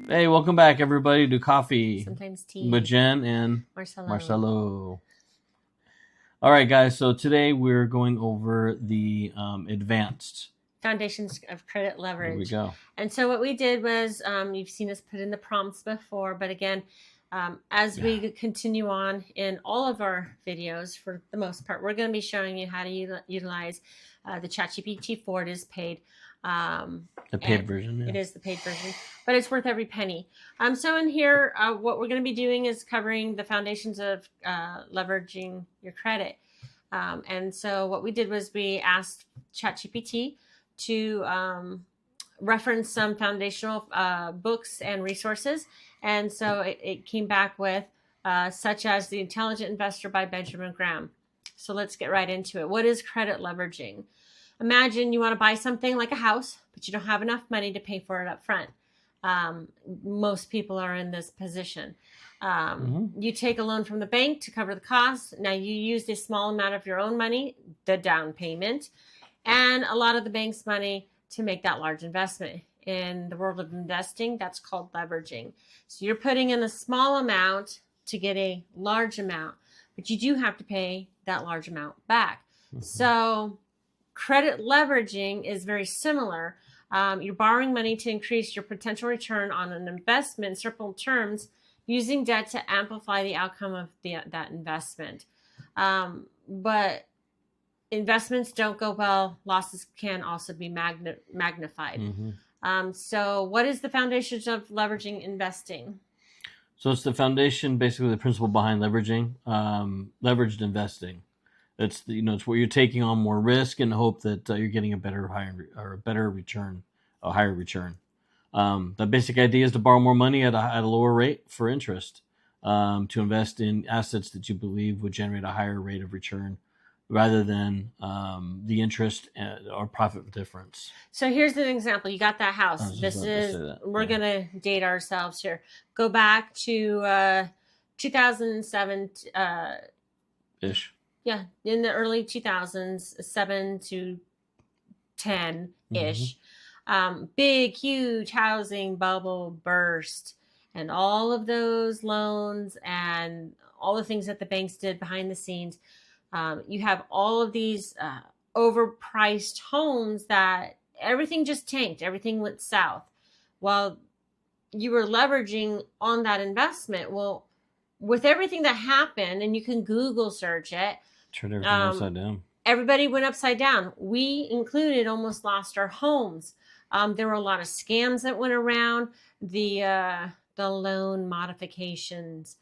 Hey, welcome back, everybody, to Coffee Sometimes Tea with Jen and Marcelo. Marcelo. All right, guys. So today we're going over the advanced Foundations of credit leverage. There we go. And so what we did was, you've seen us put in the prompts before, but again, as we continue on in all of our videos, for the most part, we're going to be showing you how to utilize the ChatGPT 4. It is paid. The paid version. Yeah. It is the paid version, but it's worth every penny. So in here, what we're going to be doing is covering the foundations of leveraging your credit. And so what we did was we asked ChatGPT to reference some foundational books and resources. And so it came back with such as The Intelligent Investor by Benjamin Graham. So let's get right into it. What is credit leveraging? Imagine you want to buy something like a house, but you don't have enough money to pay for it up front. Most people are in this position. You take a loan from the bank to cover the cost. Now you use a small amount of your own money, the down payment, and a lot of the bank's money to make that large investment. In the world of investing, that's called leveraging. So you're putting in a small amount to get a large amount, but you do have to pay that large amount back. So credit leveraging is very similar. You're borrowing money to increase your potential return on an investment in simple terms, using debt to amplify the outcome of that investment. But investments don't go well. Losses can also be magnified. So what is the foundations of leveraging investing? So it's the foundation, basically the principle behind leveraging, leveraged investing. It's it's where you're taking on more risk in the hope that you're getting a higher return. The basic idea is to borrow more money at a lower rate for interest, to invest in assets that you believe would generate a higher rate of return, rather than the interest or profit difference. So here's an example. You got that house. We're going to date ourselves here. Go back to 2007 ish. Yeah, in the early 2000s, 7 to 10-ish. Big, huge housing bubble burst. And all of those loans and all the things that the banks did behind the scenes, you have all of these overpriced homes that everything just tanked. Everything went south. While you were leveraging on that investment, well, with everything that happened, and you can Google search it, turned everything upside down. Everybody went upside down. We included almost lost our homes. There were a lot of scams that went around, the loan modifications.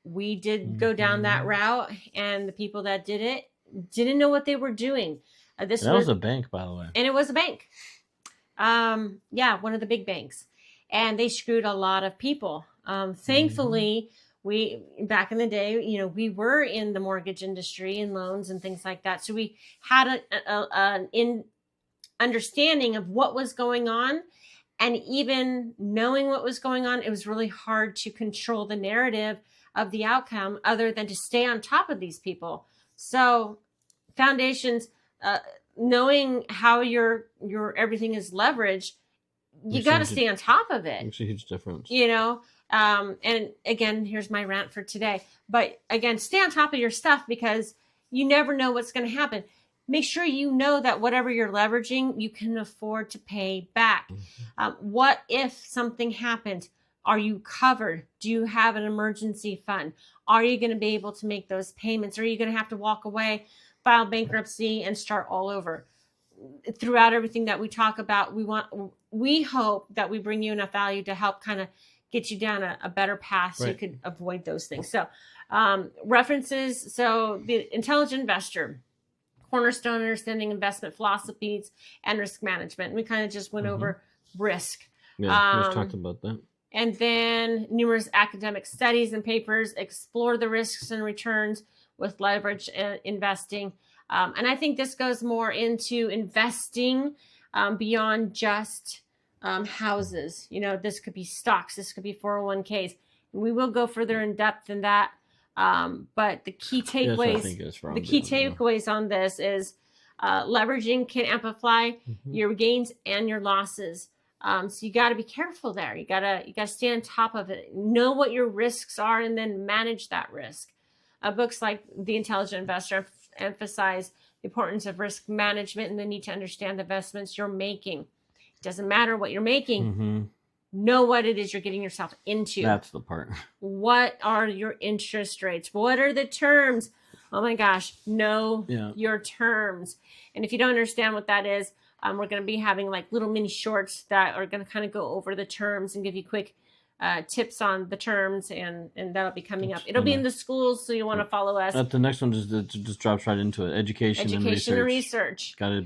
We did go down that route, and the people that did it didn't know what they were doing. That was a bank, by the way. And it was a bank. One of the big banks. And they screwed a lot of people. Thankfully, we, back in the day, we were in the mortgage industry and loans and things like that. So we had an understanding of what was going on. And even knowing what was going on, it was really hard to control the narrative of the outcome other than to stay on top of these people. So foundations, knowing how your everything is leveraged, you got to stay on top of it. Makes a huge difference. And again, here's my rant for today. But again, stay on top of your stuff, because you never know what's going to happen. Make sure you know that whatever you're leveraging, you can afford to pay back. What if something happens? Are you covered? Do you have an emergency fund? Are you going to be able to make those payments? Or are you going to have to walk away, file bankruptcy, and start all over? Throughout everything that we talk about, we hope that we bring you enough value to help kind of get you down a better path so you could avoid those things. So references. So The Intelligent Investor, cornerstone understanding investment philosophies and risk management. We kind of just went over risk. Yeah, we just talked about that. And then numerous academic studies and papers explore the risks and returns with leverage investing. And I think this goes more into investing beyond just houses. This could be stocks. This could be 401ks. We will go further in depth than that. But the key takeaways on this is leveraging can amplify your gains and your losses. So you got to be careful there. You gotta stay on top of it. Know what your risks are, and then manage that risk. Books like The Intelligent Investor emphasize the importance of risk management and the need to understand the investments you're making. It doesn't matter what you're making. Mm-hmm. Know what it is you're getting yourself into. That's the part. What are your interest rates? What are the terms? Oh my gosh, know your terms. And if you don't understand what that is, we're going to be having like little mini shorts that are going to kind of go over the terms and give you quick tips on the terms, and that'll be coming up. It'll be in the schools, so you want to follow us. The next one just drops right into it. Education and research. You got to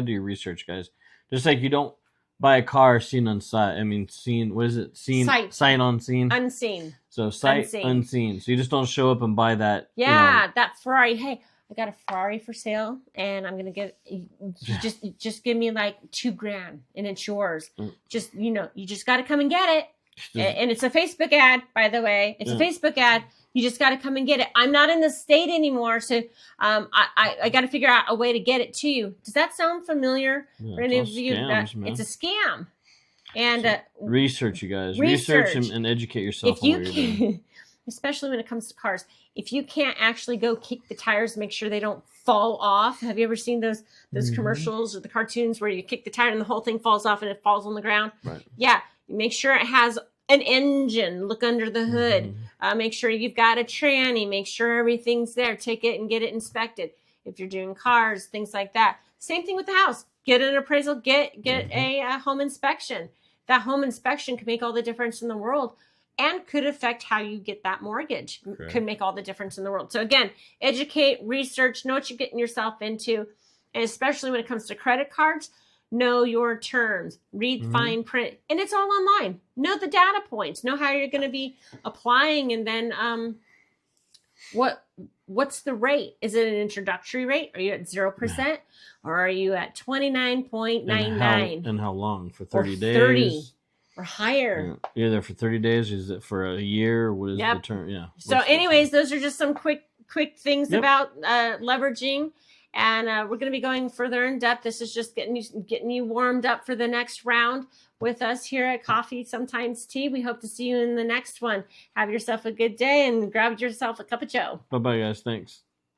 do your research, guys. Just like you don't buy a car seen on sight. I mean, seen. What is it? Seen. Sight unseen. Unseen. So sight unseen. So you just don't show up and buy that. Yeah, that Ferrari. Hey, I got a Ferrari for sale, and I'm gonna get. Just give me like $2,000, and it's yours. Just you just got to come and get it. And it's a Facebook ad, by the way. It's a Facebook ad. You just got to come and get it. I'm not in the state anymore, so I got to figure out a way to get it to you. Does that sound familiar for any of you? It's a scam. And research, you guys. Research and educate yourself. If you can, especially when it comes to cars, if you can't actually go kick the tires, make sure they don't fall off. Have you ever seen those commercials or the cartoons where you kick the tire and the whole thing falls off and it falls on the ground? Right. Yeah. Make sure it has an engine. Look under the hood. Make sure you've got a tranny. Make sure everything's there. Take it and get it inspected. If you're doing cars, things like that. Same thing with the house. Get an appraisal. Get a home inspection. That home inspection can make all the difference in the world and could affect how you get that mortgage. Correct. Could make all the difference in the world. So again, educate, research, know what you're getting yourself into. And especially when it comes to credit cards, know your terms, read fine print, and it's all online. Know the data points, know how you're going to be applying, and then what's the rate? Is it an introductory rate? Are you at 0%, or are you at 29.99? And how long? For 30 days? 30 or higher. Yeah. Either for 30 days, is it for a year? What is the term? Yeah. So anyways, those are just some quick things about leveraging. And we're going to be going further in depth. This is just getting you warmed up for the next round with us here at Coffee Sometimes Tea. We hope to see you in the next one. Have yourself a good day and grab yourself a cup of joe. Bye-bye, guys. Thanks.